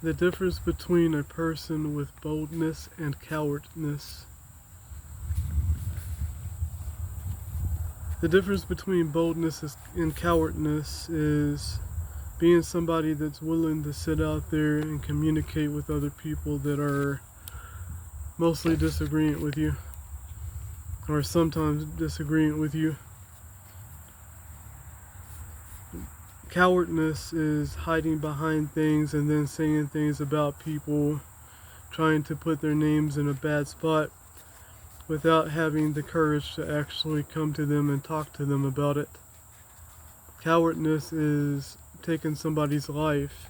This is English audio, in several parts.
The difference between a person with boldness and cowardness. The difference between boldness and cowardness is being somebody that's willing to sit out there and communicate with other people that are mostly disagreeing with you, or sometimes disagreeing with you. Cowardness is hiding behind things and then saying things about people, trying to put their names in a bad spot without having the courage to actually come to them and talk to them about it. Cowardness is taking somebody's life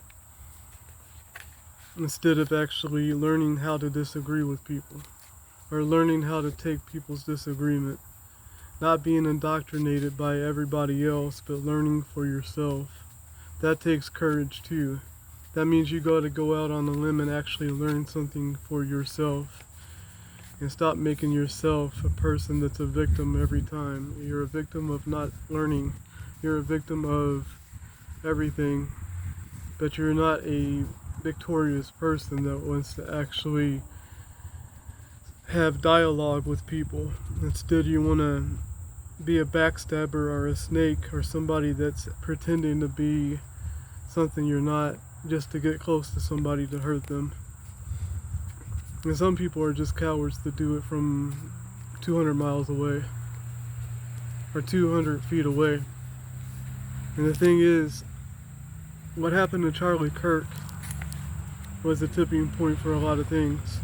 instead of actually learning how to disagree with people, or learning how to take people's disagreement. Not being indoctrinated by everybody else, but learning for yourself. That takes courage too. That means you got to go out on a limb and actually learn something for yourself. And stop making yourself a person that's a victim every time. You're a victim of not learning. You're a victim of everything. But you're not a victorious person that wants to actually have dialogue with people. Instead, you want to be a backstabber or a snake or somebody that's pretending to be something you're not, just to get close to somebody to hurt them. And some people are just cowards that do it from 200 miles away or 200 feet away. And the thing is, what happened to Charlie Kirk was a tipping point for a lot of things.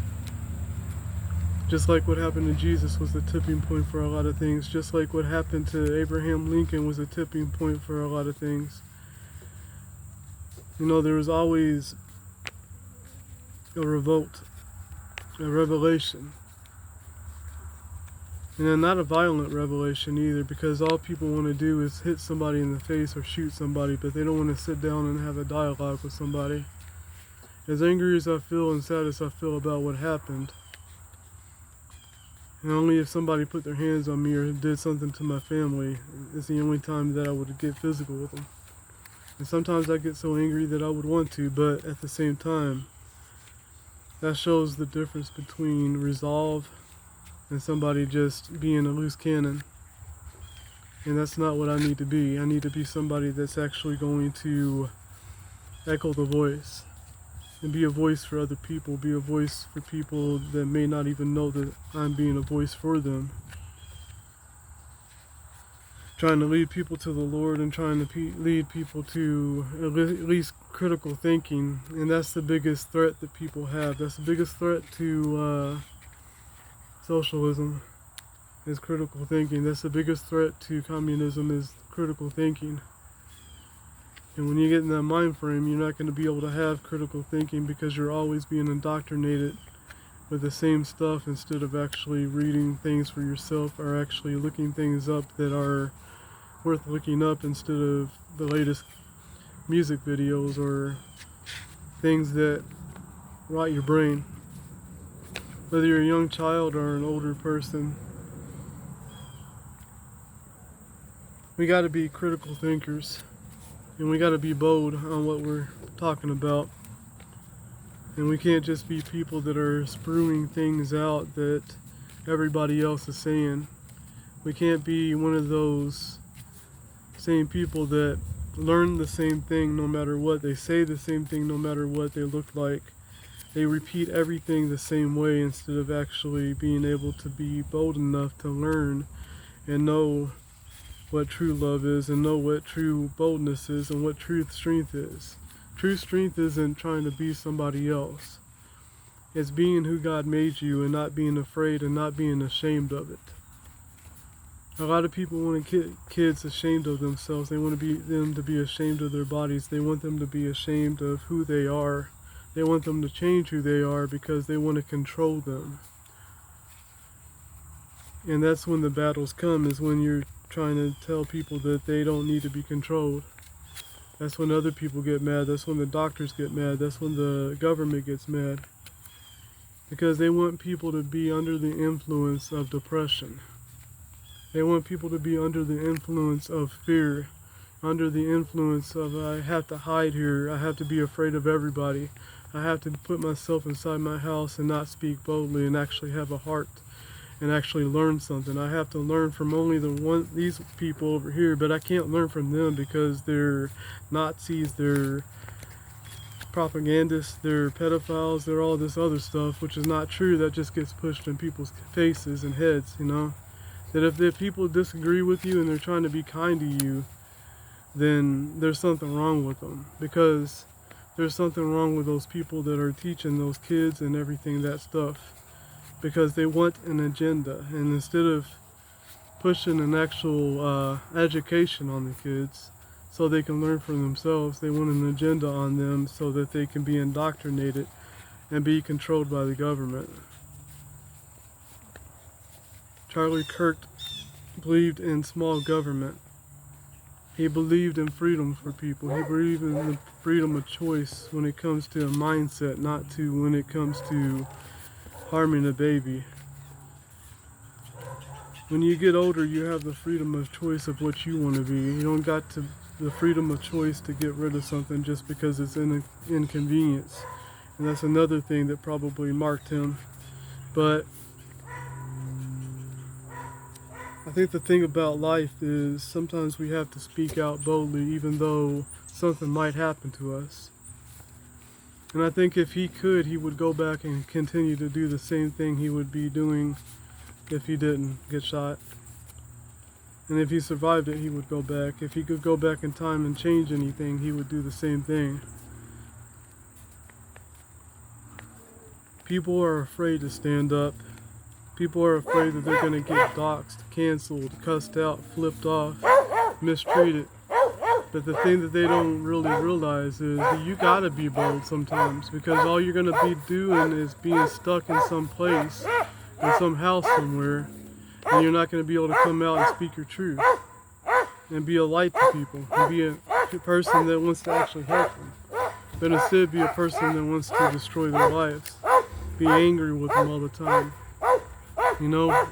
Just like what happened to Jesus was the tipping point for a lot of things. Just like what happened to Abraham Lincoln was a tipping point for a lot of things. You know, there was always a revolt, a revelation. And then not a violent revelation either, because all people want to do is hit somebody in the face or shoot somebody, but they don't want to sit down and have a dialogue with somebody. As angry as I feel and sad as I feel about what happened, and only if somebody put their hands on me or did something to my family is the only time that I would get physical with them. And sometimes I get so angry that I would want to, but at the same time, that shows the difference between resolve and somebody just being a loose cannon. And that's not what I need to be. I need to be somebody that's actually going to echo the voice. And be a voice for other people, be a voice for people that may not even know that I'm being a voice for them. Trying to lead people to the Lord and trying to lead people to at least critical thinking. And that's the biggest threat that people have. That's the biggest threat to socialism, is critical thinking. That's the biggest threat to communism, is critical thinking. And when you get in that mind frame, you're not going to be able to have critical thinking because you're always being indoctrinated with the same stuff instead of actually reading things for yourself or actually looking things up that are worth looking up instead of the latest music videos or things that rot your brain. Whether you're a young child or an older person, we got to be critical thinkers. And we got to be bold on what we're talking about. And we can't just be people that are spewing things out that everybody else is saying. We can't be one of those same people that learn the same thing no matter what. They say the same thing no matter what they look like. They repeat everything the same way instead of actually being able to be bold enough to learn and know what true love is and know what true boldness is and what true strength is. True strength isn't trying to be somebody else. It's being who God made you and not being afraid and not being ashamed of it. A lot of people want to get kids ashamed of themselves. They want them to be ashamed of their bodies. They want them to be ashamed of who they are. They want them to change who they are because they want to control them. And that's when the battles come, is when you're trying to tell people that they don't need to be controlled. That's when other people get mad. That's when the doctors get mad. That's when the government gets mad. Because they want people to be under the influence of depression. They want people to be under the influence of fear under the influence of I have to hide here, I have to be afraid of everybody, I have to put myself inside my house and not speak boldly and actually have a heart and actually learn something. I have to learn from only these people over here, but I can't learn from them because they're Nazis, they're propagandists, they're pedophiles, they're all this other stuff, which is not true. That just gets pushed in people's faces and heads, you know. That if people disagree with you and they're trying to be kind to you, then there's something wrong with them, because there's something wrong with those people that are teaching those kids and everything, that stuff, because they want an agenda, and instead of pushing an actual education on the kids so they can learn for themselves, they want an agenda on them so that they can be indoctrinated and be controlled by the government. Charlie Kirk believed in small government. He believed in freedom for people. He believed in the freedom of choice when it comes to a mindset, not to when it comes to harming a baby. When you get older, you have the freedom of choice of what you want to be. You don't got the freedom of choice to get rid of something just because it's an inconvenience. And that's another thing that probably marked him. But I think the thing about life is sometimes we have to speak out boldly even though something might happen to us. And I think if he could, he would go back and continue to do the same thing he would be doing if he didn't get shot. And if he survived it, he would go back. If he could go back in time and change anything, he would do the same thing. People are afraid to stand up. People are afraid that they're going to get doxxed, canceled, cussed out, flipped off, mistreated. But the thing that they don't really realize is that you gotta be bold sometimes, because all you're going to be doing is being stuck in some place, in some house somewhere, and you're not going to be able to come out and speak your truth and be a light to people and be a person that wants to actually help them. But instead be a person that wants to destroy their lives, be angry with them all the time. You know,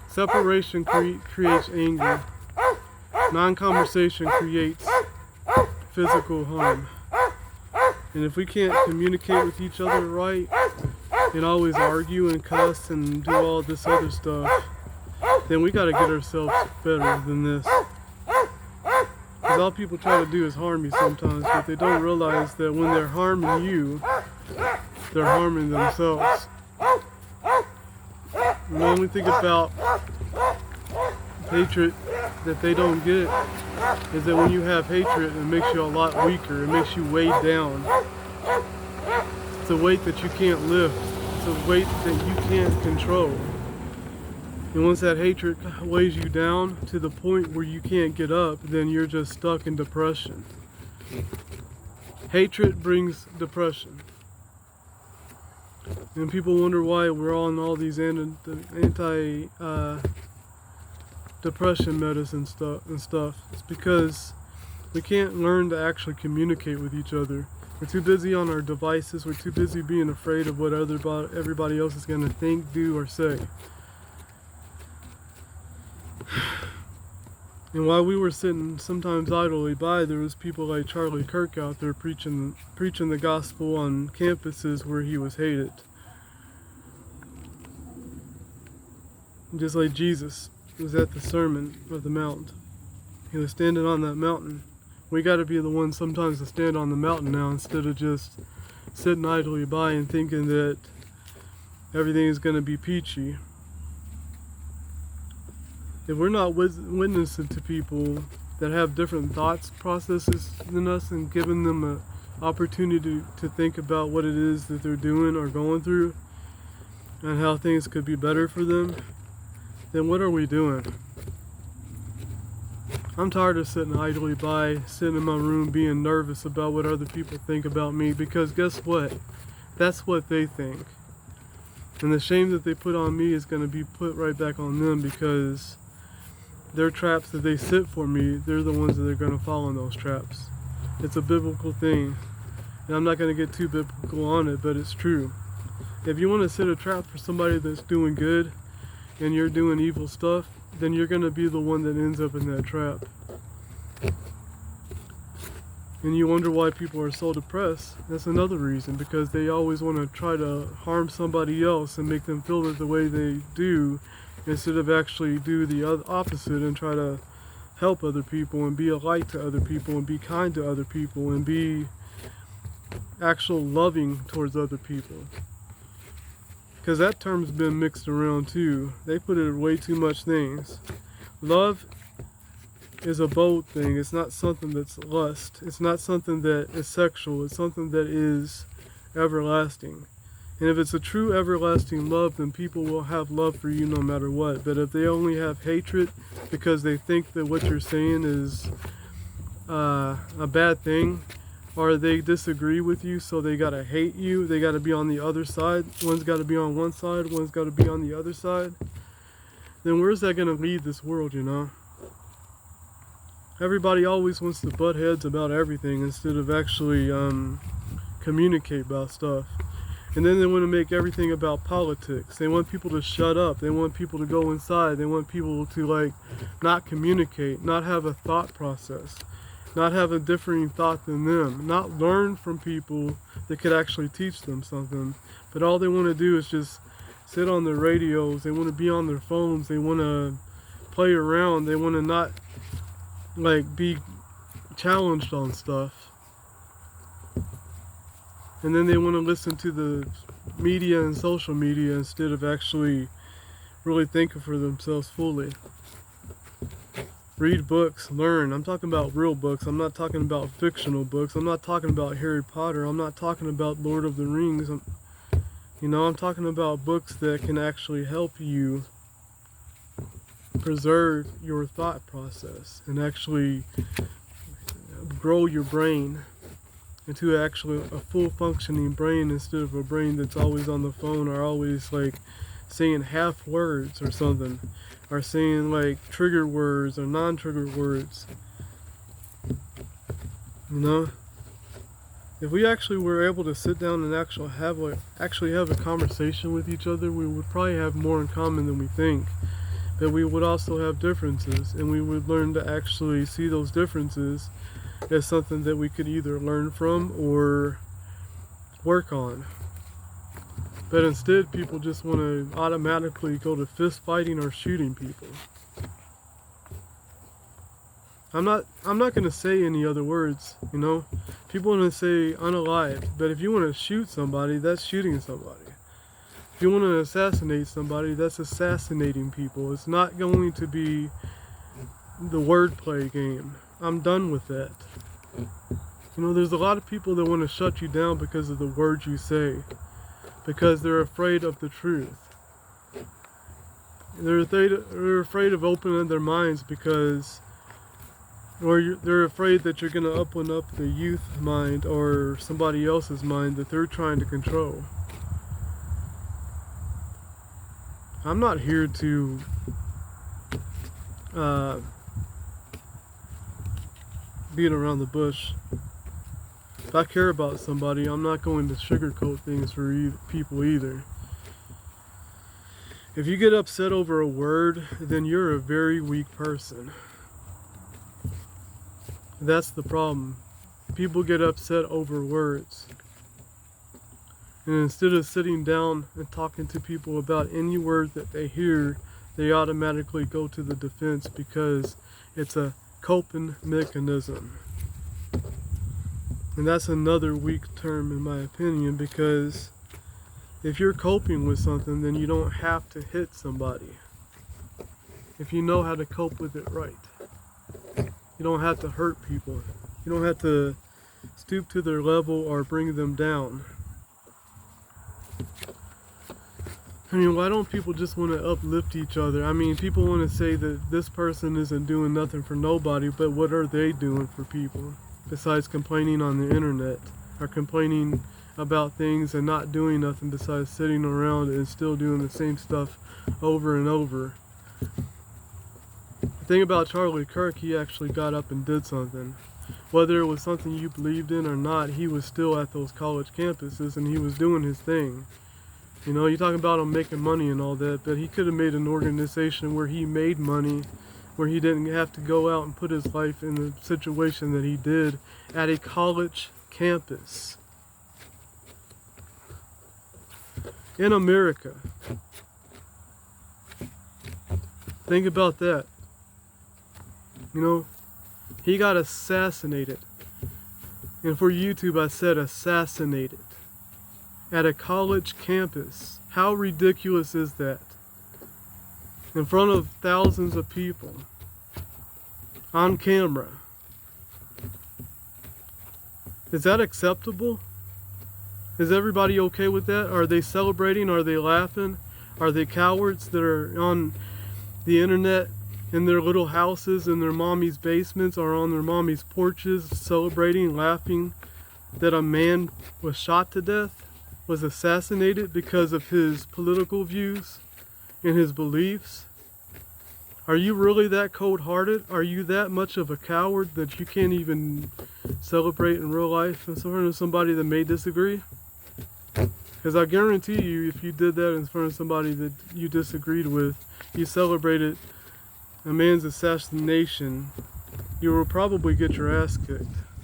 separation creates anger. Non-conversation creates physical harm. And if we can't communicate with each other right and always argue and cuss and do all this other stuff, then we got to get ourselves better than this. Because all people try to do is harm you sometimes, but they don't realize that when they're harming you, they're harming themselves. And when we think about hatred, that they don't get is that when you have hatred, it makes you a lot weaker. It makes you weighed down. It's a weight that you can't lift. It's a weight that you can't control. And once that hatred weighs you down to the point where you can't get up, then you're just stuck in depression. Hatred brings depression. And people wonder why we're on all these anti depression medicine and stuff. It's because we can't learn to actually communicate with each other. We're too busy on our devices. We're too busy being afraid of what everybody else is going to think, do, or say. And while we were sitting sometimes idly by, there was people like Charlie Kirk out there preaching the gospel on campuses where he was hated. Just like Jesus was at the Sermon of the Mount. He was standing on that mountain. We got to be the ones sometimes to stand on the mountain now, instead of just sitting idly by and thinking that everything is going to be peachy. If we're not witnessing to people that have different thoughts processes than us and giving them an opportunity to think about what it is that they're doing or going through and how things could be better for them, then what are we doing? I'm tired of sitting idly by, sitting in my room being nervous about what other people think about me, because guess what? That's what they think. And the shame that they put on me is going to be put right back on them, because their traps that they set for me, they're the ones that are going to fall in those traps. It's a biblical thing. And I'm not going to get too biblical on it, but it's true. If you want to set a trap for somebody that's doing good and you're doing evil stuff, then you're going to be the one that ends up in that trap. And if you want to set a trap for somebody that's doing good and you're doing evil stuff, then you're going to be the one that ends up in that trap. And if you want to set a trap for somebody that's doing good and you're doing evil stuff, then you're going to be the one that ends up in that trap. And if you want to set a trap for somebody that's doing good and you're doing evil stuff, then you're going to be the one that ends up in that trap. And you wonder why people are so depressed. That's another reason, because they always want to try to harm somebody else and make them feel it the way they do, instead of actually do the opposite and try to help other people and be a light to other people and be kind to other people and be actual loving towards other people. Because that term's been mixed around too. They put it way too much things. Love is a bold thing. It's not something that's lust. It's not something that is sexual. It's something that is everlasting. And if it's a true everlasting love, then people will have love for you no matter what. But if they only have hatred because they think that what you're saying is a bad thing, or they disagree with you, so they gotta hate you, they gotta be on the other side, one's gotta be on one side, one's gotta be on the other side, then where's that gonna lead this world, you know? Everybody always wants to butt heads about everything instead of actually communicate about stuff. And then they want to make everything about politics. They want people to shut up. They want people to go inside. They want people to, like, not communicate, not have a thought process, not have a differing thought than them, not learn from people that could actually teach them something. But all they want to do is just sit on their radios. They want to be on their phones. They want to play around. They want to not, like, be challenged on stuff. And then they want to listen to the media and social media instead of actually really thinking for themselves fully. Read books, learn. I'm talking about real books. I'm not talking about fictional books. I'm not talking about Harry Potter. I'm not talking about Lord of the Rings. I'm talking about books that can actually help you preserve your thought process and actually grow your brain into actually a full functioning brain, instead of a brain that's always on the phone or always, like, saying half words or something, or saying, like, trigger words or non-trigger words. If we actually were able to sit down and actually have a conversation with each other, we would probably have more in common than we think. But we would also have differences, and we would learn to actually see those differences as something that we could either learn from or work on. But instead, people just want to automatically go to fist fighting or shooting people. I'm not going to say any other words, People want to say unalive, but if you want to shoot somebody, that's shooting somebody. If you want to assassinate somebody, that's assassinating people. It's not going to be the wordplay game. I'm done with that. There's a lot of people that want to shut you down because of the words you say, because they're afraid of the truth. They're afraid of opening their minds they're afraid that you're going to open up the youth mind or somebody else's mind that they're trying to control. I'm not here to beat around the bush. If I care about somebody, I'm not going to sugarcoat things for people either. If you get upset over a word, then you're a very weak person. That's the problem. People get upset over words. And instead of sitting down and talking to people about any word that they hear, they automatically go to the defense because it's a coping mechanism. And that's another weak term in my opinion, because if you're coping with something, then you don't have to hit somebody. If you know how to cope with it right. You don't have to hurt people. You don't have to stoop to their level or bring them down. Why don't people just want to uplift each other? People want to say that this person isn't doing nothing for nobody, but what are they doing for people? Besides complaining on the internet, or complaining about things and not doing nothing besides sitting around and still doing the same stuff over and over. The thing about Charlie Kirk, he actually got up and did something. Whether it was something you believed in or not, he was still at those college campuses and he was doing his thing. You're talking about him making money and all that, but he could have made an organization where he made money where he didn't have to go out and put his life in the situation that he did at a college campus in America. Think about that. You know, he got assassinated. And for YouTube, I said assassinated at a college campus. How ridiculous is that? In front of thousands of people, on camera. Is that acceptable? Is everybody okay with that? Are they celebrating? Are they laughing? Are they cowards that are on the internet in their little houses, in their mommy's basements, or on their mommy's porches, celebrating, laughing that a man was shot to death, was assassinated because of his political views and his beliefs? Are you really that cold-hearted? Are you that much of a coward that you can't even celebrate in real life in front of somebody that may disagree? Because I guarantee you, if you did that in front of somebody that you disagreed with, you celebrated a man's assassination, you will probably get your ass kicked.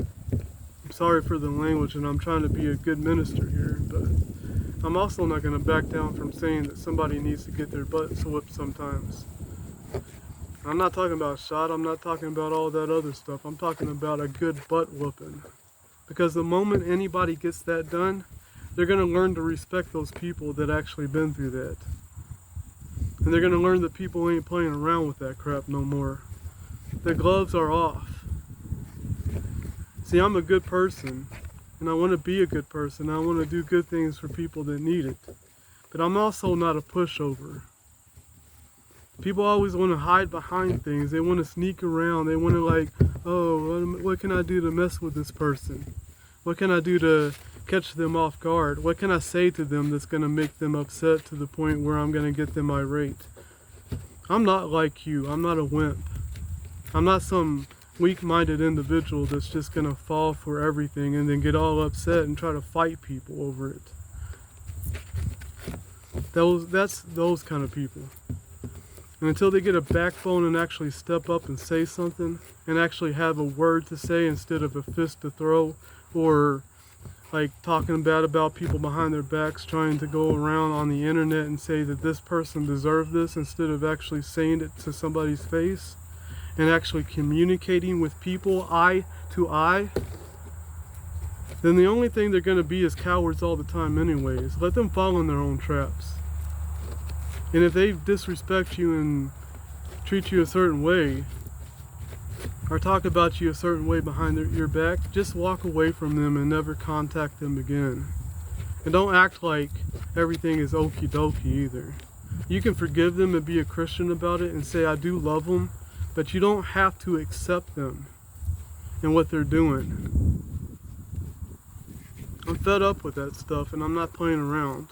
I'm sorry for the language, and I'm trying to be a good minister here, but I'm also not going to back down from saying that somebody needs to get their butts whipped sometimes. I'm not talking about shot, I'm not talking about all that other stuff. I'm talking about a good butt whooping. Because the moment anybody gets that done, they're going to learn to respect those people that actually been through that. And they're going to learn that people ain't playing around with that crap no more. The gloves are off. See, I'm a good person, and I want to be a good person. I want to do good things for people that need it. But I'm also not a pushover. People always want to hide behind things. They want to sneak around. They want to like, oh, what can I do to mess with this person? What can I do to catch them off guard? What can I say to them that's going to make them upset to the point where I'm going to get them irate? I'm not like you. I'm not a wimp. I'm not some weak-minded individual that's just going to fall for everything and then get all upset and try to fight people over it. That's those kind of people. And until they get a backbone and actually step up and say something and actually have a word to say instead of a fist to throw, or like talking bad about people behind their backs, trying to go around on the internet and say that this person deserved this instead of actually saying it to somebody's face and actually communicating with people eye to eye, then the only thing they're going to be is cowards all the time anyways. Let them fall in their own traps. And if they disrespect you and treat you a certain way, or talk about you a certain way behind your back, just walk away from them and never contact them again. And don't act like everything is okie dokie either. You can forgive them and be a Christian about it and say, I do love them, but you don't have to accept them and what they're doing. I'm fed up with that stuff, and I'm not playing around.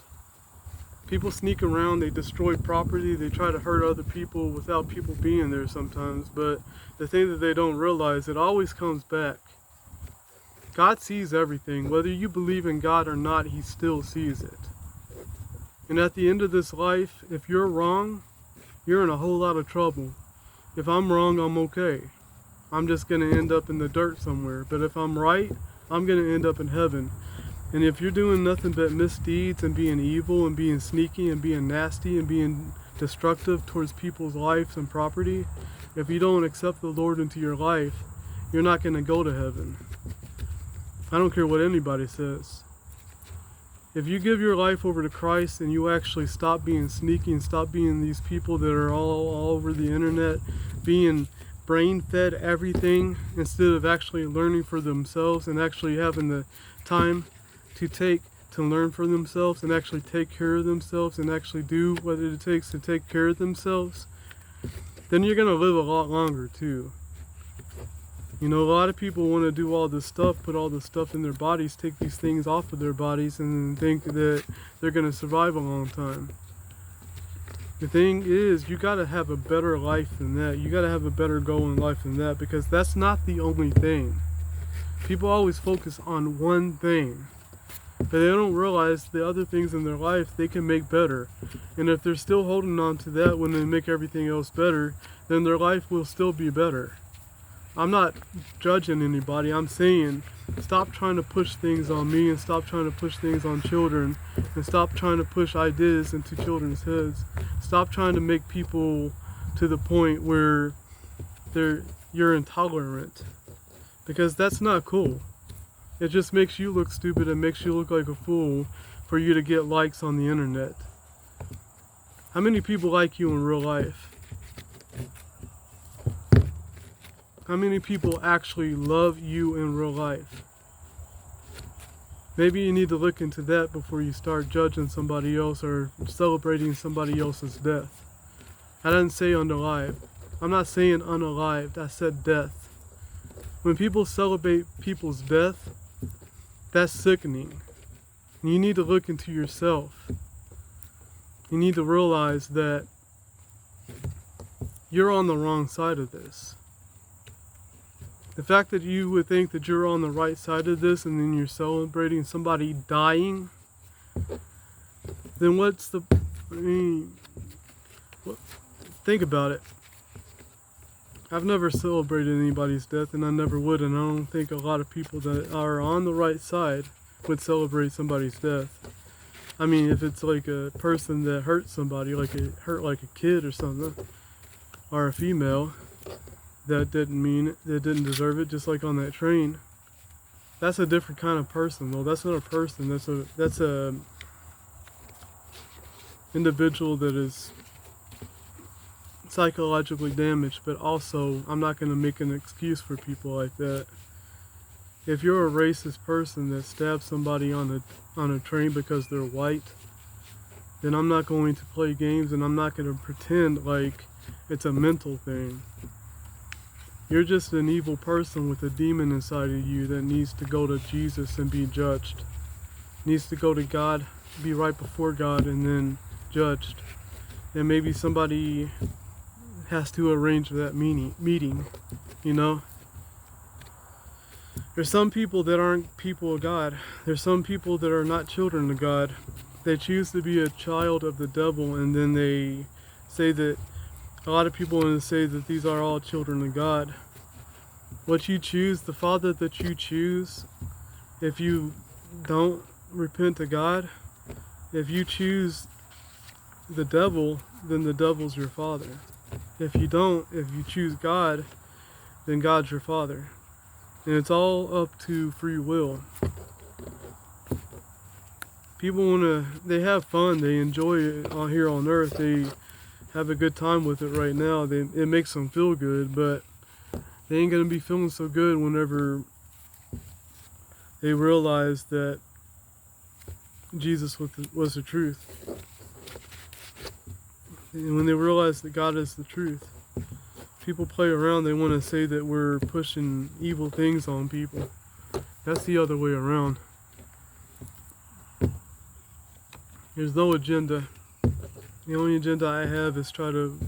People sneak around, they destroy property, they try to hurt other people without people being there sometimes, but the thing that they don't realize, it always comes back. God sees everything. Whether you believe in God or not, He still sees it. And at the end of this life, if you're wrong, you're in a whole lot of trouble. If I'm wrong, I'm okay. I'm just going to end up in the dirt somewhere. But if I'm right, I'm going to end up in heaven. And if you're doing nothing but misdeeds and being evil and being sneaky and being nasty and being destructive towards people's lives and property, if you don't accept the Lord into your life, you're not going to go to heaven. I don't care what anybody says. If you give your life over to Christ and you actually stop being sneaky and stop being these people that are all over the internet, being brain-fed everything instead of actually learning for themselves and actually having the time to learn for themselves and actually take care of themselves and actually do what it takes to take care of themselves, then you're going to live a lot longer too. You know, a lot of people want to do all this stuff, put all this stuff in their bodies, take these things off of their bodies and think that they're going to survive a long time. The thing is, you got to have a better life than that. You got to have a better goal in life than that, because that's not the only thing. People always focus on one thing. But they don't realize the other things in their life they can make better. And if they're still holding on to that when they make everything else better, then their life will still be better. I'm not judging anybody. I'm saying stop trying to push things on me and stop trying to push things on children and stop trying to push ideas into children's heads. Stop trying to make people to the point where you're intolerant, because that's not cool. It just makes you look stupid and makes you look like a fool for you to get likes on the internet. How many people like you in real life? How many people actually love you in real life? Maybe you need to look into that before you start judging somebody else or celebrating somebody else's death. I didn't say unalive. I'm not saying unalived. I said death. When people celebrate people's death, that's sickening. You need to look into yourself. You need to realize that you're on the wrong side of this. The fact that you would think that you're on the right side of this and then you're celebrating somebody dying, then what's the... think about it. I've never celebrated anybody's death, and I never would, and I don't think a lot of people that are on the right side would celebrate somebody's death. I mean, if it's like a person that hurt somebody, hurt like a kid or something, or a female that didn't deserve it, just like on that train, that's a different kind of person. Well, that's not a person. That's a individual that is psychologically damaged. But also, I'm not going to make an excuse for people like that. If you're a racist person that stabs somebody on a train because they're white, then I'm not going to play games and I'm not going to pretend like it's a mental thing. You're just an evil person with a demon inside of you that needs to go to Jesus and be judged. Needs to go to God, be right before God, and then judged. And maybe somebody has to arrange that meeting, you know? There's some people that aren't people of God. There's some people that are not children of God. They choose to be a child of the devil, and then they say that a lot of people want to say that these are all children of God. What you choose, the Father that you choose, if you don't repent to God, if you choose the devil, then the devil's your father. If you choose God, then God's your father. And it's all up to free will. People they have fun, they enjoy it here on earth, they have a good time with it right now. It makes them feel good, but they ain't gonna be feeling so good whenever they realize that Jesus was the truth. And when they realize that God is the truth, people play around, they want to say that we're pushing evil things on people. That's the other way around. There's no agenda. The only agenda I have is try to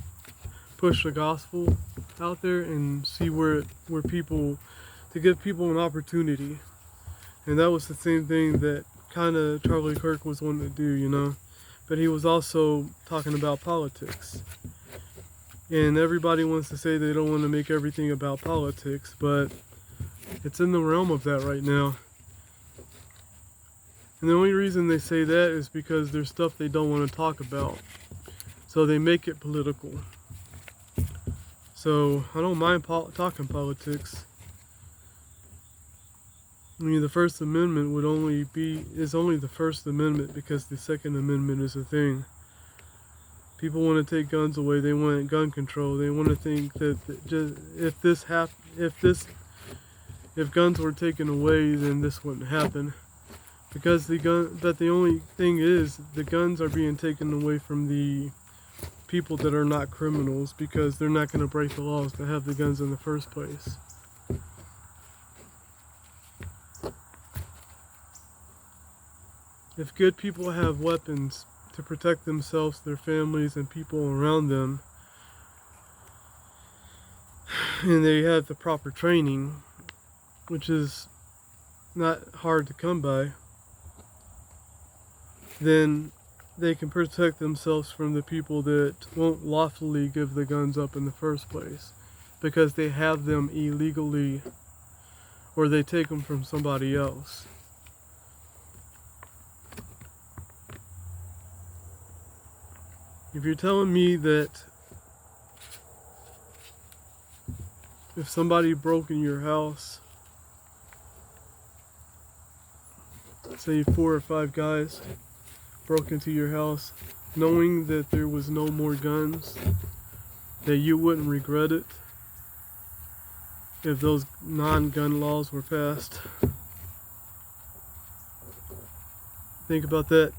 push the gospel out there and see where people, to give people an opportunity. And that was the same thing that kind of Charlie Kirk was wanting to do, you know. But he was also talking about politics. And everybody wants to say they don't want to make everything about politics, but it's in the realm of that right now. And the only reason they say that is because there's stuff they don't want to talk about. So they make it political. So I don't mind talking politics. I mean, the First Amendment is only the First Amendment because the Second Amendment is a thing. People want to take guns away. They want gun control. They want to think that if guns were taken away, then this wouldn't happen. Because the only thing is, the guns are being taken away from the people that are not criminals, because they're not going to break the laws to have the guns in the first place. If good people have weapons to protect themselves, their families, and people around them, and they have the proper training, which is not hard to come by, then they can protect themselves from the people that won't lawfully give the guns up in the first place, because they have them illegally or they take them from somebody else. If you're telling me that if somebody broke in your house, say 4 or 5 guys broke into your house, knowing that there was no more guns, that you wouldn't regret it if those non-gun laws were passed. Think about that.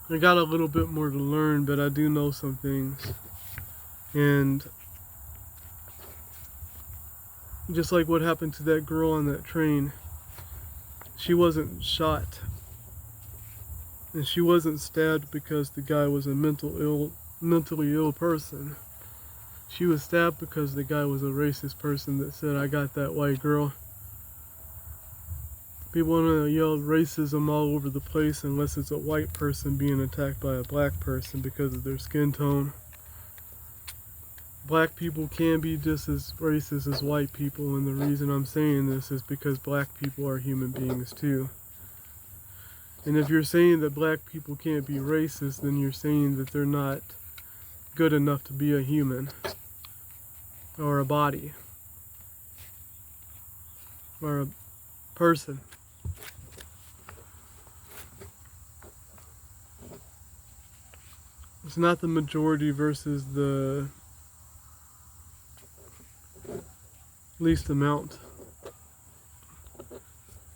I got a little bit more to learn, but I do know some things. And just like what happened to that girl on that train, she wasn't shot. And she wasn't stabbed because the guy was a mentally ill person. She was stabbed because the guy was a racist person that said, "I got that white girl." People want to yell racism all over the place unless it's a white person being attacked by a black person because of their skin tone. Black people can be just as racist as white people, and the reason I'm saying this is because black people are human beings too. And if you're saying that black people can't be racist, then you're saying that they're not good enough to be a human or a body or a person. It's not the majority versus the least amount.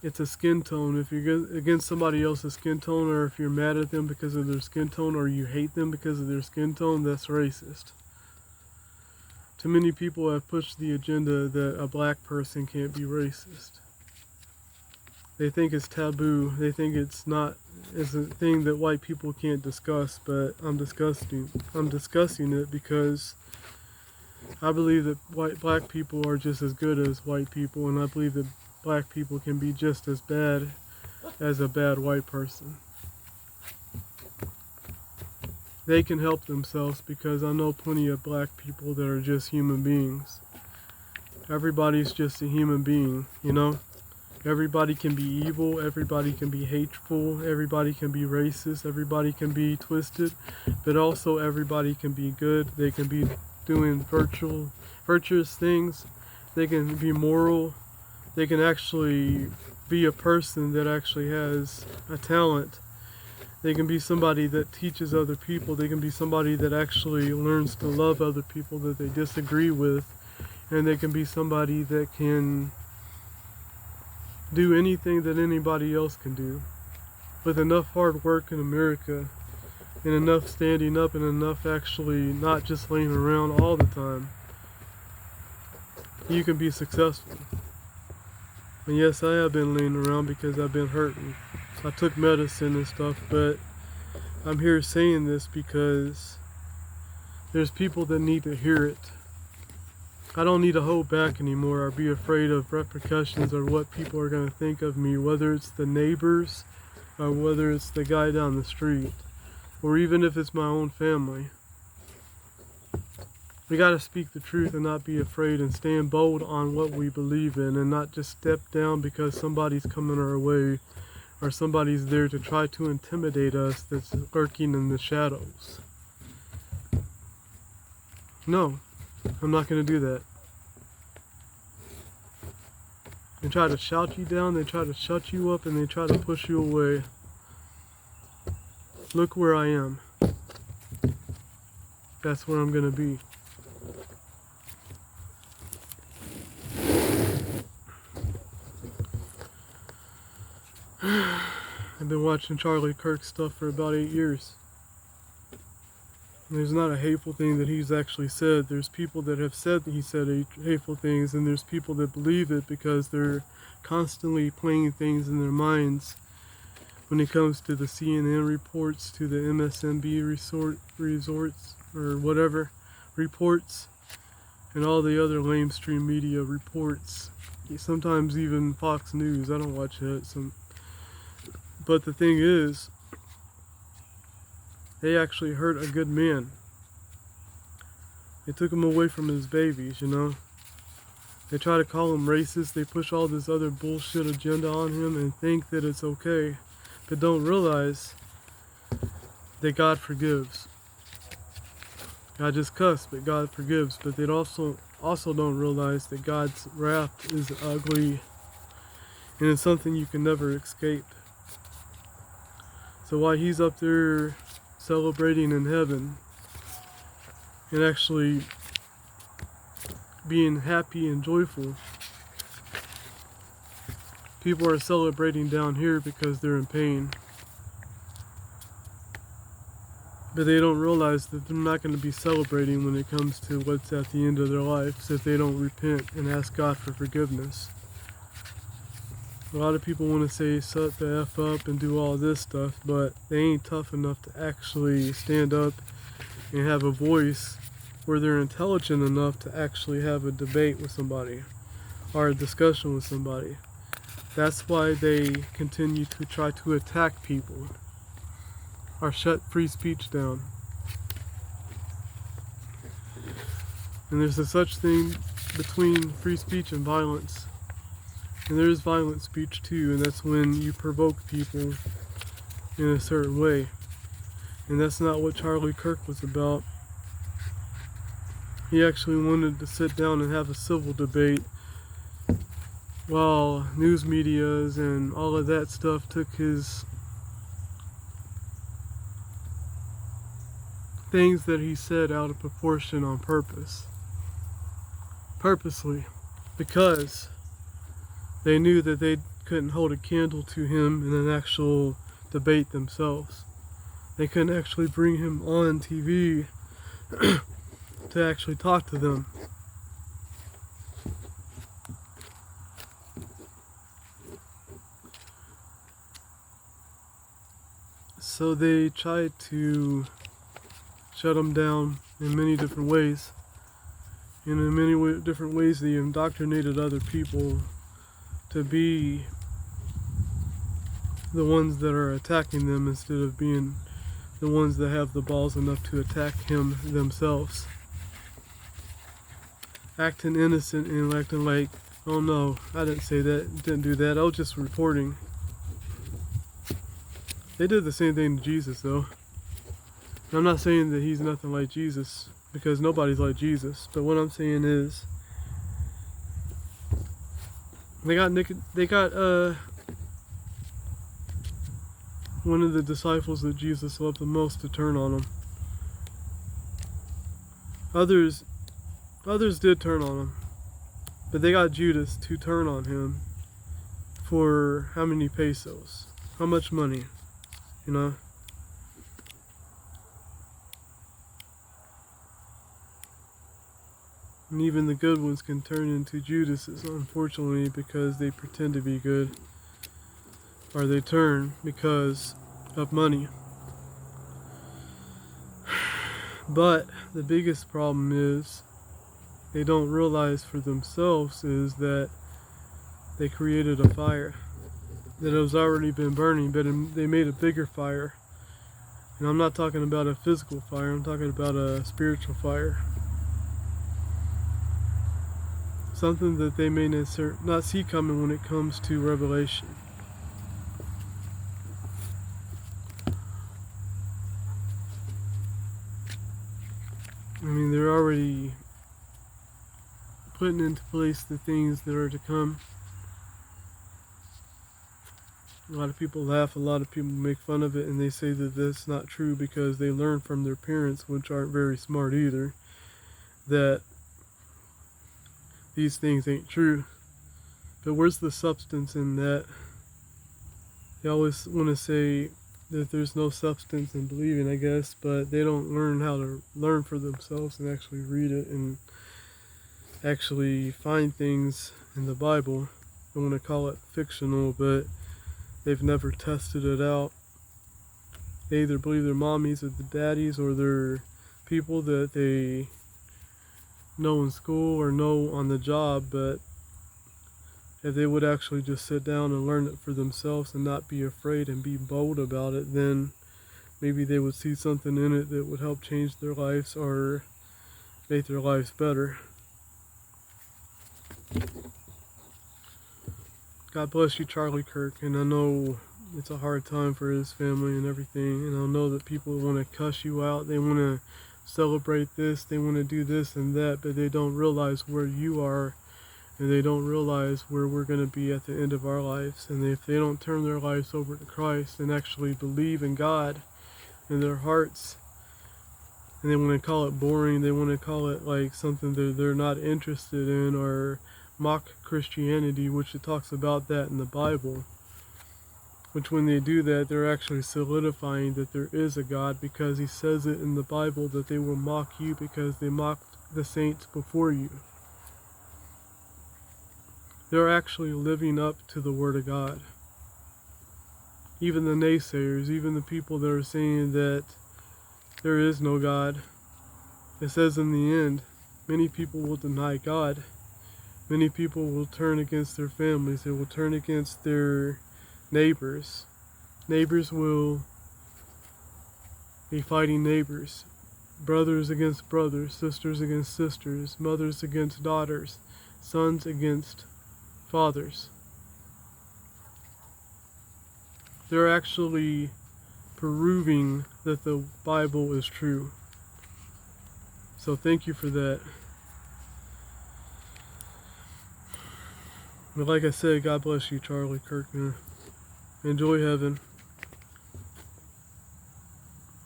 It's a skin tone. If you're against somebody else's skin tone, or if you're mad at them because of their skin tone, or you hate them because of their skin tone, that's racist. Too many people have pushed the agenda that a black person can't be racist. They think it's taboo. They think it's a thing that white people can't discuss, but I'm discussing it because I believe that black people are just as good as white people, and I believe that black people can be just as bad as a bad white person. They can help themselves, because I know plenty of black people that are just human beings. Everybody's just a human being, you know? Everybody can be evil, everybody can be hateful, everybody can be racist, everybody can be twisted, but also everybody can be good. They can be doing virtuous things, they can be moral, they can actually be a person that actually has a talent. They can be somebody that teaches other people, they can be somebody that actually learns to love other people that they disagree with, and they can be somebody that can do anything that anybody else can do. With enough hard work in America, and enough standing up, and enough actually not just laying around all the time, you can be successful. And yes, I have been laying around because I've been hurting. I took medicine and stuff, but I'm here saying this because there's people that need to hear it. I don't need to hold back anymore or be afraid of repercussions or what people are going to think of me, whether it's the neighbors or whether it's the guy down the street, or even if it's my own family. We got to speak the truth and not be afraid, and stand bold on what we believe in, and not just step down because somebody's coming our way or somebody's there to try to intimidate us that's lurking in the shadows. No, I'm not going to do that. They try to shout you down, they try to shut you up, and they try to push you away. Look where I am. That's where I'm going to be. I've been watching Charlie Kirk stuff for about 8 years. There's not a hateful thing that he's actually said. There's people that have said that he said hateful things, and there's people that believe it because they're constantly playing things in their minds when it comes to the CNN reports, to the MSNB resorts, or whatever, reports. and all the other lamestream media reports. Sometimes even Fox News. I don't watch it. But the thing is, they actually hurt a good man. They took him away from his babies, you know. They try to call him racist. They push all this other bullshit agenda on him and think that it's okay, but don't realize that God forgives. I just cuss, but God forgives. But they also don't realize that God's wrath is ugly and it's something you can never escape. So while he's up there celebrating in heaven and actually being happy and joyful, people are celebrating down here because they're in pain. But they don't realize that they're not going to be celebrating when it comes to what's at the end of their lives if they don't repent and ask God for forgiveness. A lot of people want to say shut the F up and do all this stuff, but they ain't tough enough to actually stand up and have a voice where they're intelligent enough to actually have a debate with somebody or a discussion with somebody. That's why they continue to try to attack people or shut free speech down. And there's a such thing between free speech and violence. And there is violent speech too, and that's when you provoke people in a certain way. And that's not what Charlie Kirk was about. He actually wanted to sit down and have a civil debate while news medias and all of that stuff took his things that he said out of proportion on purpose. Purposely. Because they knew that they couldn't hold a candle to him in an actual debate themselves. They couldn't actually bring him on TV to actually talk to them. So they tried to shut him down in many different ways. And in many different ways they indoctrinated other people to be the ones that are attacking them instead of being the ones that have the balls enough to attack him themselves. Acting innocent and acting like, oh no, I didn't say that, didn't do that, I was just reporting. They did the same thing to Jesus though. And I'm not saying that he's nothing like Jesus, because nobody's like Jesus, but what I'm saying is they got one of the disciples that Jesus loved the most to turn on him. Others did turn on him, but they got Judas to turn on him for how many pesos? How much money? You know? And even the good ones can turn into Judases, unfortunately, because they pretend to be good. Or they turn because of money. But the biggest problem is they don't realize for themselves is that they created a fire that has already been burning, but they made a bigger fire. And I'm not talking about a physical fire, I'm talking about a spiritual fire. Something that they may not see coming when it comes to revelation. I mean, they're already putting into place the things that are to come. A lot of people laugh, a lot of people make fun of it, and they say that that's not true because they learn from their parents, which aren't very smart either, that these things ain't true. But where's the substance in that? They always want to say that there's no substance in believing, I guess, but they don't learn how to learn for themselves and actually read it and actually find things in the Bible. I want to call it fictional, but they've never tested it out. They either believe their mommies or the daddies or their people that they know in school or know on the job, but if they would actually just sit down and learn it for themselves and not be afraid and be bold about it, then maybe they would see something in it that would help change their lives or make their lives better. God bless you, Charlie Kirk, and I know it's a hard time for his family and everything, and I know that people want to cuss you out, they want to celebrate this, they want to do this and that, but they don't realize where you are, and they don't realize where we're going to be at the end of our lives. And if they don't turn their lives over to Christ and actually believe in God in their hearts, and they want to call it boring, they want to call it like something that they're not interested in, or mock Christianity, which it talks about that in the Bible, which when they do that, they're actually solidifying that there is a God, because he says it in the Bible that they will mock you because they mocked the saints before you. They're actually living up to the Word of God. Even the naysayers, even the people that are saying that there is no God, it says in the end, many people will deny God. Many people will turn against their families. They will turn against their neighbors. Neighbors will be fighting neighbors. Brothers against brothers, sisters against sisters, mothers against daughters, sons against fathers. They're actually proving that the Bible is true. So thank you for that. But like I said, God bless you, Charlie Kirk. Enjoy heaven.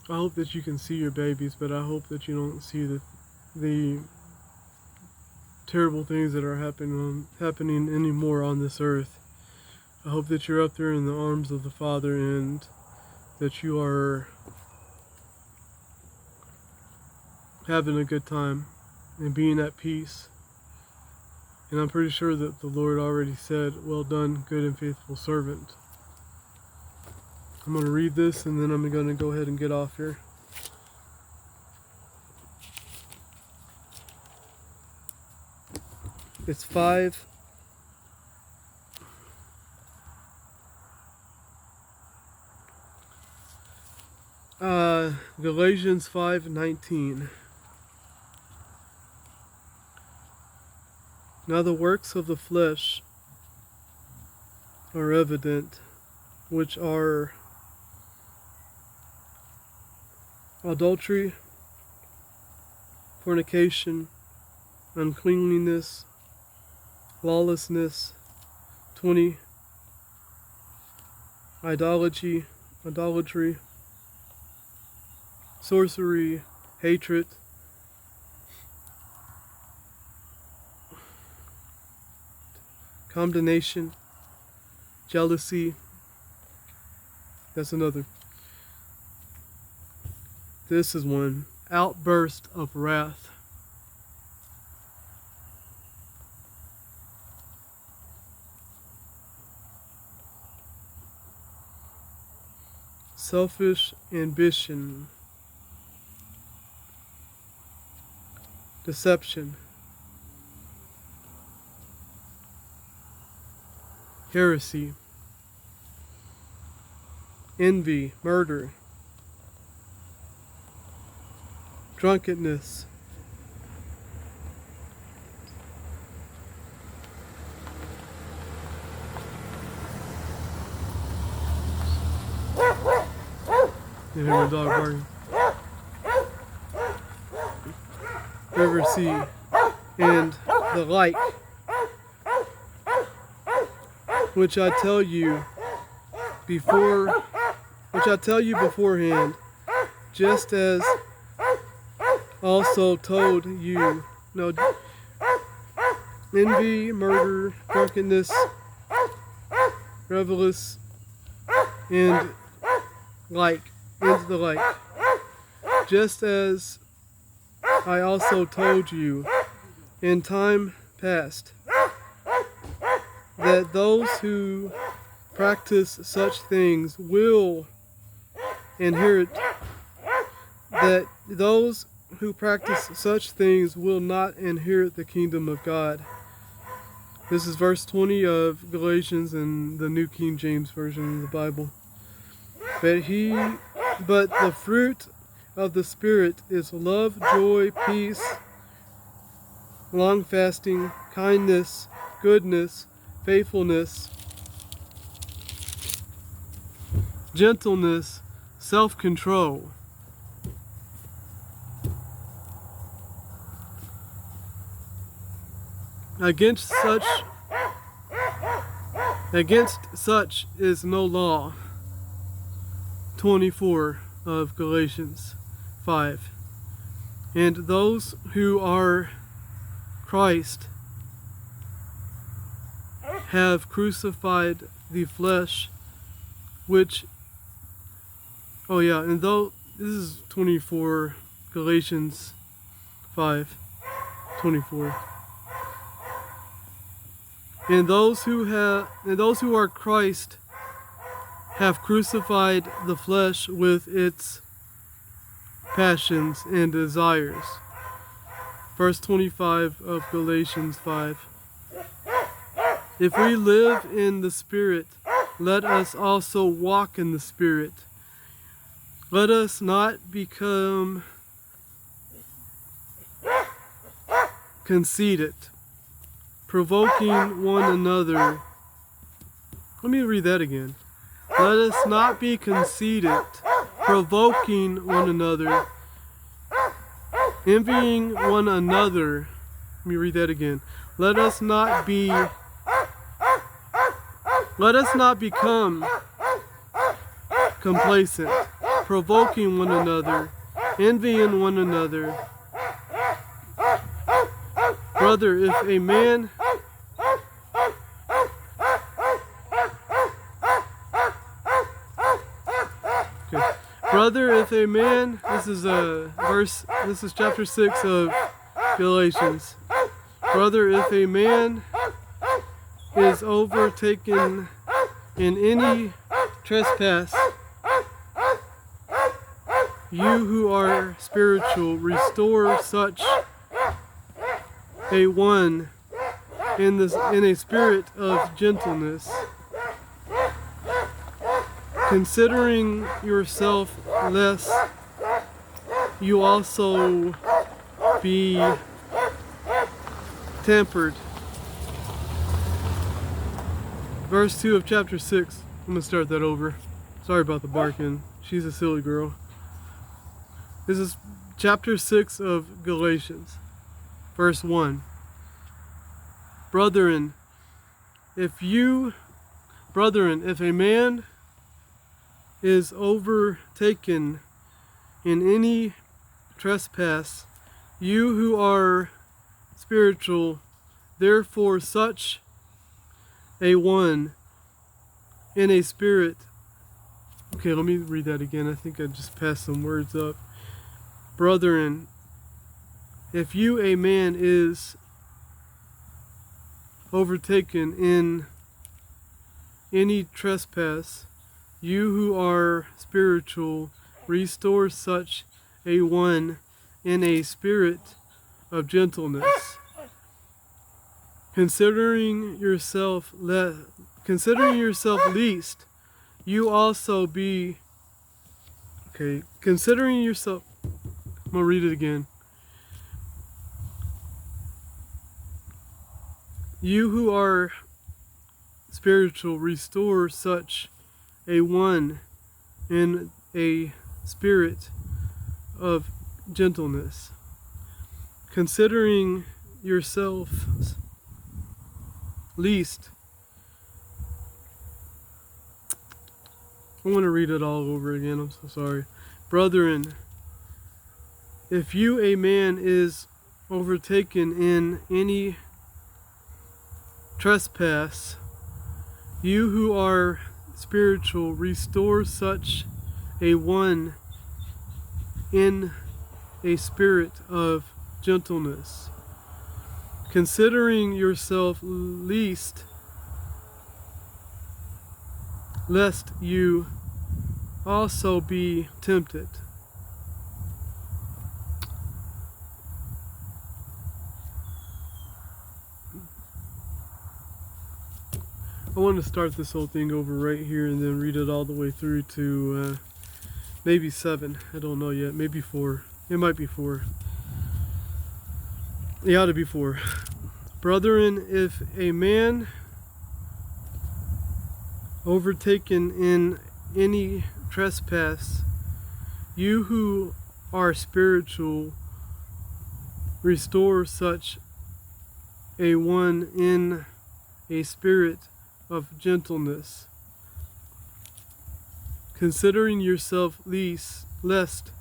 I hope that you can see your babies, but I hope that you don't see the terrible things that are happening anymore on this earth. I hope that you're up there in the arms of the Father, and that you are having a good time and being at peace. And I'm pretty sure that the Lord already said, "Well done, good and faithful servant." I'm going to read this, and then I'm going to go ahead and get off here. It's 5. Galatians 5:19. Now the works of the flesh are evident, which are adultery, fornication, uncleanliness, lawlessness, 20, idolatry, sorcery, hatred, condemnation, jealousy. That's another. This is one. Outburst of wrath. Selfish ambition. Deception. Heresy. Envy, murder, drunkenness, you hear my dog barking. Privacy and the like, which I tell you beforehand, just as also told you. No, envy, murder, drunkenness, revelings, and the like. Just as I also told you in time past, that those who practice such things will inherit, that those who practice such things will not inherit the kingdom of God. This is verse 20 of Galatians in the New King James Version of the Bible. But the fruit of the Spirit is love, joy, peace, long-fasting, kindness, goodness, faithfulness, gentleness, self-control. Against such is no law. 24 of Galatians 5. And those who are Christ have crucified the flesh, which, and though this is 24, Galatians 5, 24. And those who are Christ have crucified the flesh with its passions and desires. Verse 25 of Galatians 5. If we live in the Spirit, let us also walk in the Spirit. Let us not become conceited, provoking one another. Let me read that again. Let us not be conceited, provoking one another, envying one another. Let me read that again. Let us not become complacent, provoking one another, envying one another. Brother, if a man this is chapter 6 of Galatians. Brother, if a man is overtaken in any trespass, you who are spiritual, restore such a one in a spirit of gentleness, considering yourself, lest you also be tempered. Verse 2 of chapter 6. I'm going to start that over. Sorry about the barking. She's a silly girl. This is chapter 6 of Galatians. Verse 1. Brethren, if a man is overtaken in any trespass, you who are spiritual, therefore such a one in a spirit. Okay, let me read that again. I think I just passed some words up. Brethren, if a man is overtaken in any trespass, you who are spiritual, restore such a one in a spirit of gentleness, considering yourself least, you also be. Okay, considering yourself. I'm gonna read it again. You who are spiritual, restore such a one in a spirit of gentleness, considering yourselves least. I want to read it all over again. I'm so sorry. Brethren, if a man is overtaken in any trespass, you who are spiritual, restore such a one in a spirit of gentleness, considering yourself least, lest you also be tempted. I want to start this whole thing over right here and then read it all the way through to maybe 7. I don't know yet. Maybe 4. It might be 4. It ought to be 4. Brethren, if a man overtaken in any trespass, you who are spiritual, restore such a one in a spirit of gentleness, considering yourself lest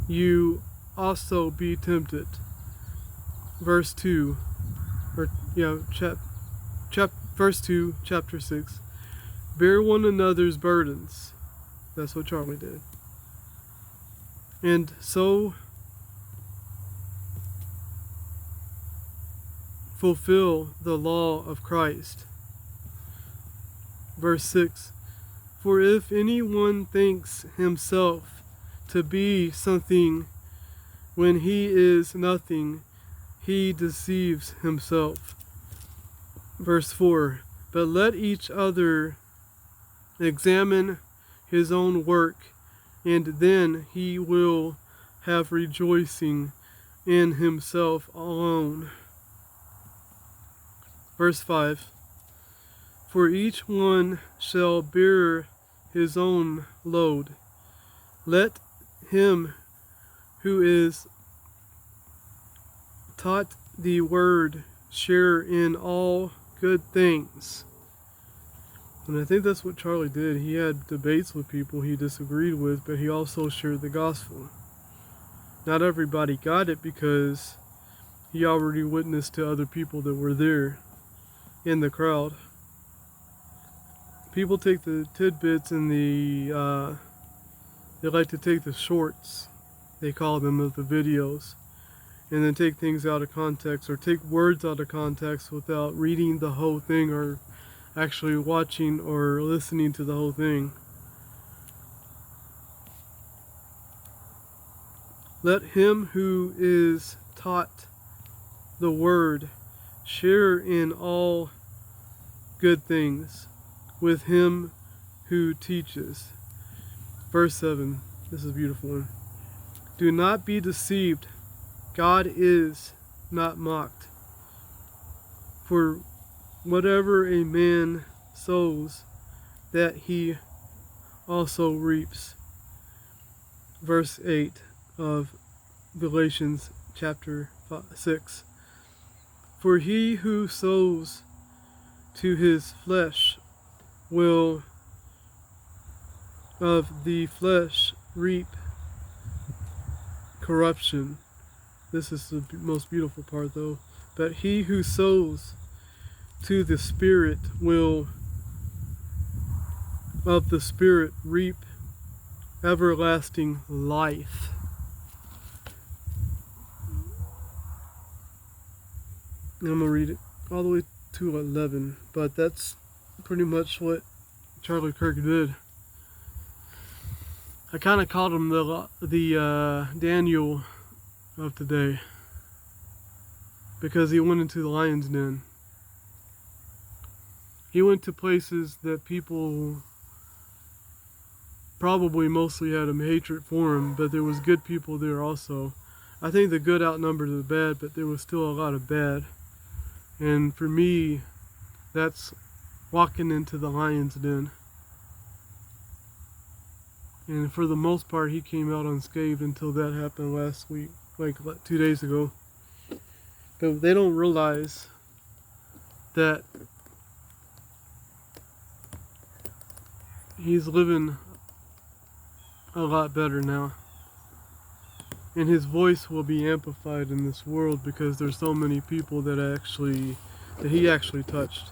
you also be tempted. Verse 2, verse 2, chapter 6. Bear one another's burdens. That's what Charlie did. And so fulfill the law of Christ. Verse 6. For if anyone thinks himself to be something when he is nothing, he deceives himself. Verse 4. But let each other examine his own work, and then he will have rejoicing in himself alone. Verse 5. For each one shall bear his own load. Let him who is taught the word share in all good things. And I think that's what Charlie did. He had debates with people he disagreed with, but he also shared the gospel. Not everybody got it because he already witnessed to other people that were there in the crowd. People take the tidbits and they like to take the shorts, they call them, of the videos, and then take things out of context or take words out of context without reading the whole thing or actually watching or listening to the whole thing. Let him who is taught the word share in all good things with him who teaches. Verse 7. This is a beautiful one. Do not be deceived. God is not mocked. For whatever a man sows, that he also reaps. Verse 8 of Galatians chapter 6. For he who sows to his flesh will of the flesh reap corruption. This is the most beautiful part though. But he who sows to the Spirit will of the Spirit reap everlasting life. And I'm going to read it all the way to 11, but that's pretty much what Charlie Kirk did. I kind of called him the Daniel of today because he went into the lion's den. He went to places that people probably mostly had a hatred for him, but there was good people there also. I think the good outnumbered the bad, but there was still a lot of bad. And for me, that's walking into the lion's den. And for the most part, he came out unscathed until that happened last week, like 2 days ago. But they don't realize that he's living a lot better now. And his voice will be amplified in this world because there's so many people that he actually touched.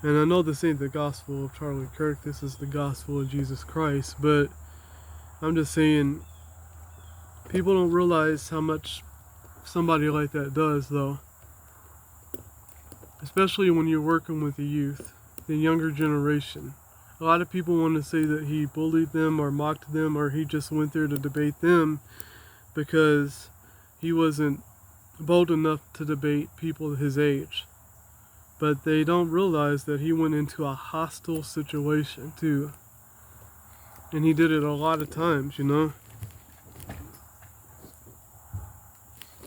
And I know this ain't the gospel of Charlie Kirk, this is the gospel of Jesus Christ, but I'm just saying, people don't realize how much somebody like that does though. Especially when you're working with the youth, the younger generation. A lot of people want to say that he bullied them or mocked them or he just went there to debate them because he wasn't bold enough to debate people his age. But they don't realize that he went into a hostile situation too. And he did it a lot of times, you know.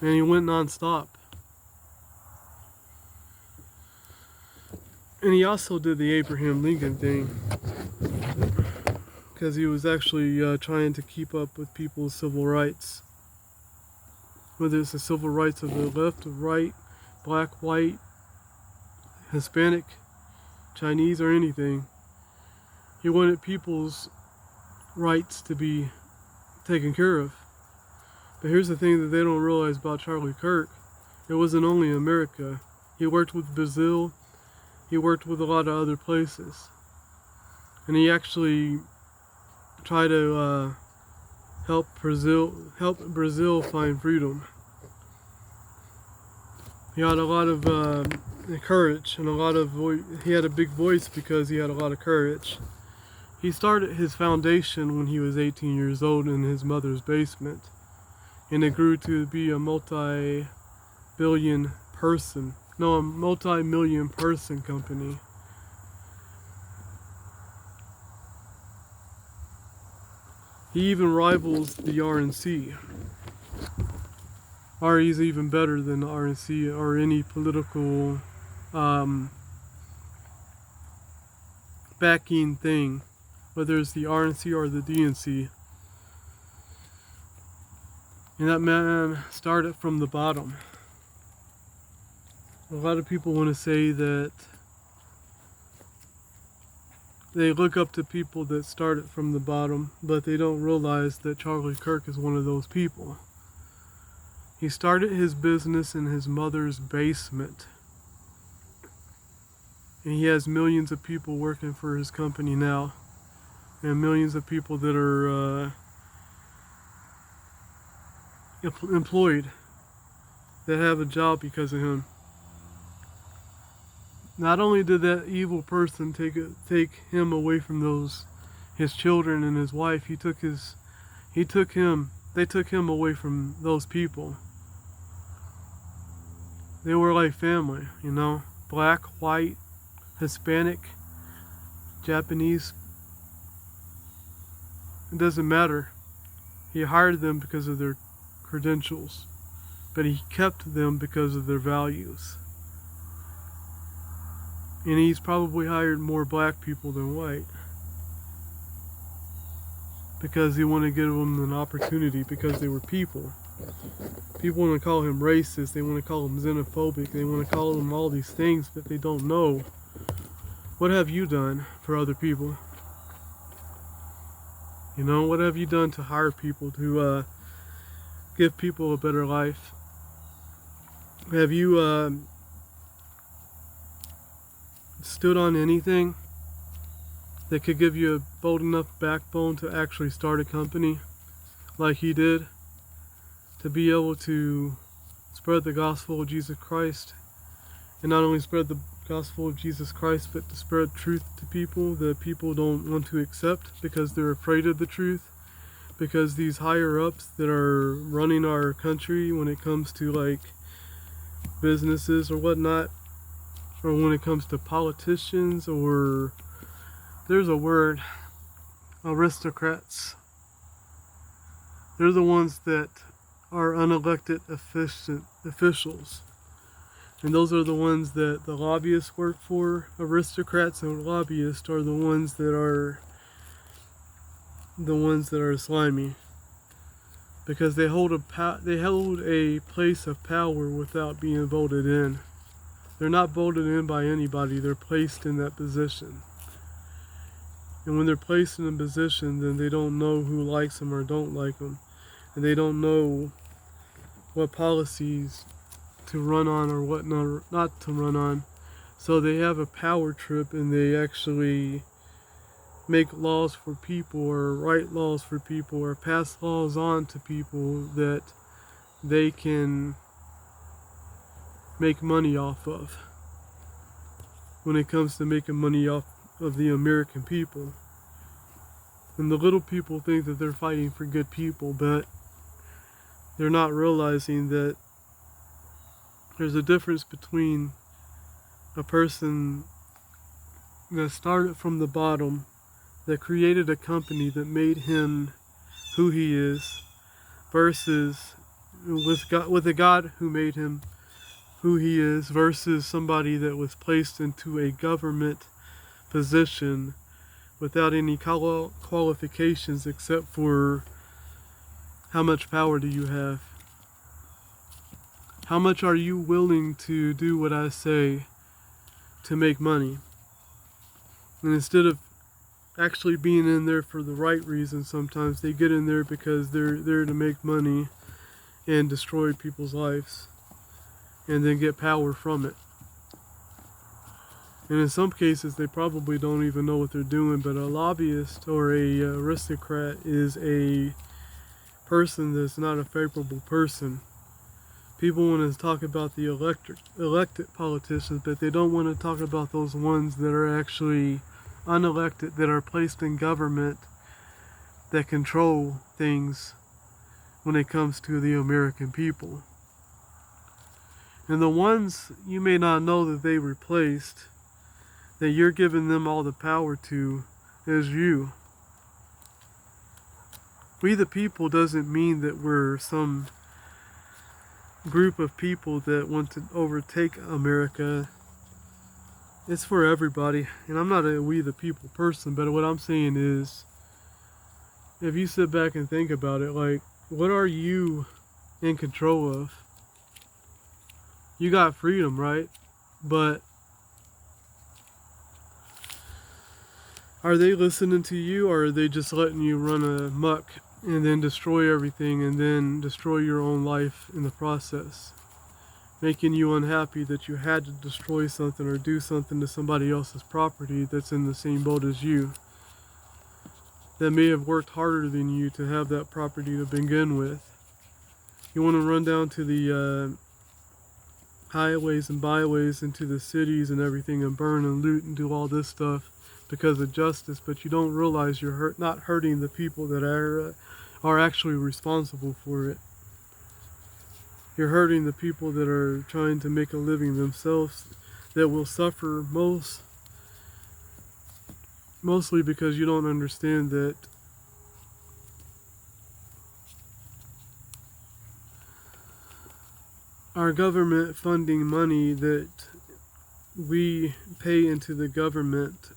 And he went non-stop. And he also did the Abraham Lincoln thing. Because he was actually trying to keep up with people's civil rights. Whether it's the civil rights of the left or right, black, white, Hispanic, Chinese, or anything. He wanted people's rights to be taken care of. But here's the thing that they don't realize about Charlie Kirk. It wasn't only America. He worked with Brazil. He worked with a lot of other places. And he actually tried to help Brazil find freedom. He had a lot of courage and a lot of he had a big voice because he had a lot of courage. He started his foundation when he was 18 years old in his mother's basement, and it grew to be a multi-million person company. He even rivals the RNC. Or he's even better than the RNC or any political backing thing, whether it's the RNC or the DNC. And that man started from the bottom. A lot of people want to say that they look up to people that started from the bottom, but they don't realize that Charlie Kirk is one of those people. He started his business in his mother's basement. And he has millions of people working for his company now. And millions of people that are employed that have a job because of him. Not only did that evil person take him away from his children and his wife, they took him away from those people. They were like family, you know, black, white, Hispanic, Japanese. It doesn't matter. He hired them because of their credentials, but he kept them because of their values. And he's probably hired more black people than white because he wanted to give them an opportunity because they were people. People want to call him racist, they want to call him xenophobic, they want to call him all these things, but they don't know. What have you done for other people? You know, what have you done to hire people, to give people a better life? Have you stood on anything that could give you a bold enough backbone to actually start a company like he did? To be able to spread the gospel of Jesus Christ, and not only spread the gospel of Jesus Christ, but to spread truth to people that people don't want to accept because they're afraid of the truth, because these higher ups that are running our country when it comes to like businesses or whatnot, or when it comes to politicians, or there's a word, aristocrats. They're the ones that are unelected officials. And those are the ones that the lobbyists work for. Aristocrats and lobbyists are the ones that are slimy. Because they hold a place of power without being voted in. They're not voted in by anybody, they're placed in that position. And when they're placed in a position, then they don't know who likes them or don't like them. And they don't know what policies to run on or what not to run on. So they have a power trip and they actually make laws for people or write laws for people or pass laws on to people that they can make money off of when it comes to making money off of the American people. And the little people think that they're fighting for good people, but they're not realizing that there's a difference between a person that started from the bottom, that created a company that made him who he is, versus with a God who made him who he is, versus somebody that was placed into a government position without any qualifications except for how much power do you have? How much are you willing to do what I say to make money? And instead of actually being in there for the right reason, sometimes they get in there because they're there to make money and destroy people's lives and then get power from it. And in some cases, they probably don't even know what they're doing, but a lobbyist or a aristocrat is a person that's not a favorable person. People want to talk about the elected politicians, but they don't want to talk about those ones that are actually unelected, that are placed in government, that control things when it comes to the American people. And the ones you may not know that they replaced, that you're giving them all the power to, is you. We the people doesn't mean that we're some group of people that want to overtake America. It's for everybody. And I'm not a we the people person, but what I'm saying is, if you sit back and think about it, like, what are you in control of? You got freedom, right? But are they listening to you, or are they just letting you run amok and then destroy everything and then destroy your own life in the process? Making you unhappy that you had to destroy something or do something to somebody else's property that's in the same boat as you, that may have worked harder than you to have that property to begin with. You want to run down to the highways and byways into the cities and everything and burn and loot and do all this stuff because of justice, but you don't realize you're not hurting the people that are actually responsible for it. You're hurting the people that are trying to make a living themselves, that will suffer mostly because you don't understand that our government funding money that we pay into the government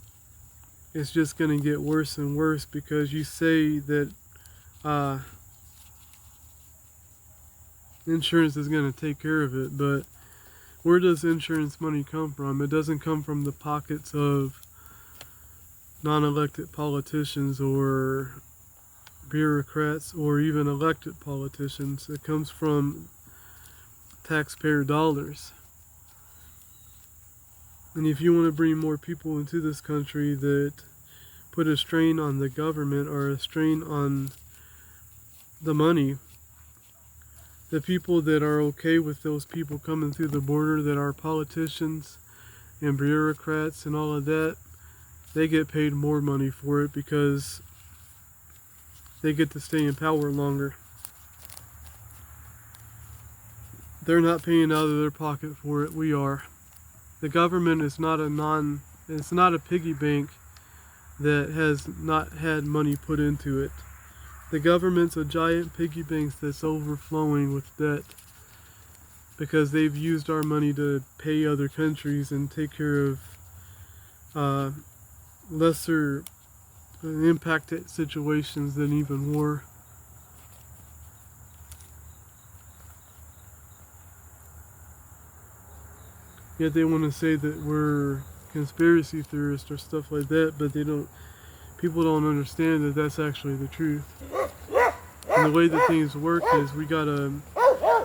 is just going to get worse and worse, because you say that insurance is going to take care of it, but where does insurance money come from? It doesn't come from the pockets of non-elected politicians or bureaucrats or even elected politicians. It comes from taxpayer dollars. And if you want to bring more people into this country that put a strain on the government or a strain on the money, the people that are okay with those people coming through the border, that are politicians and bureaucrats and all of that, they get paid more money for it because they get to stay in power longer. They're not paying out of their pocket for it. We are. The government is it's not a piggy bank that has not had money put into it. The government's a giant piggy bank that's overflowing with debt because they've used our money to pay other countries and take care of lesser impacted situations than even war. Yet they want to say that we're conspiracy theorists or stuff like that, but people don't understand that that's actually the truth. And the way that things work is we gotta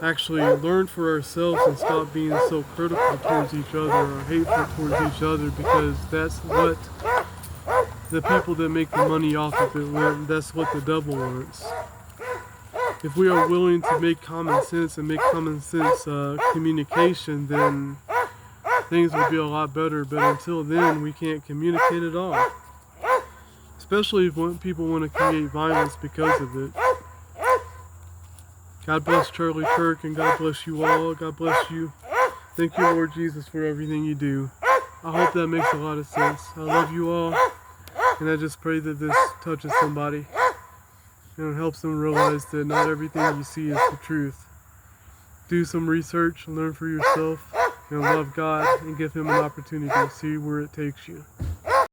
actually learn for ourselves and stop being so critical towards each other or hateful towards each other, because that's what the people that make the money off of it want. That's what the devil wants. If we are willing to make common sense and make common sense communication, then things will be a lot better. But until then, we can't communicate at all. Especially if people want to create violence because of it. God bless Charlie Kirk, and God bless you all. God bless you. Thank you, Lord Jesus, for everything you do. I hope that makes a lot of sense. I love you all, and I just pray that this touches somebody and helps them realize that not everything you see is the truth. Do some research, learn for yourself, and love God, and give Him an opportunity to see where it takes you.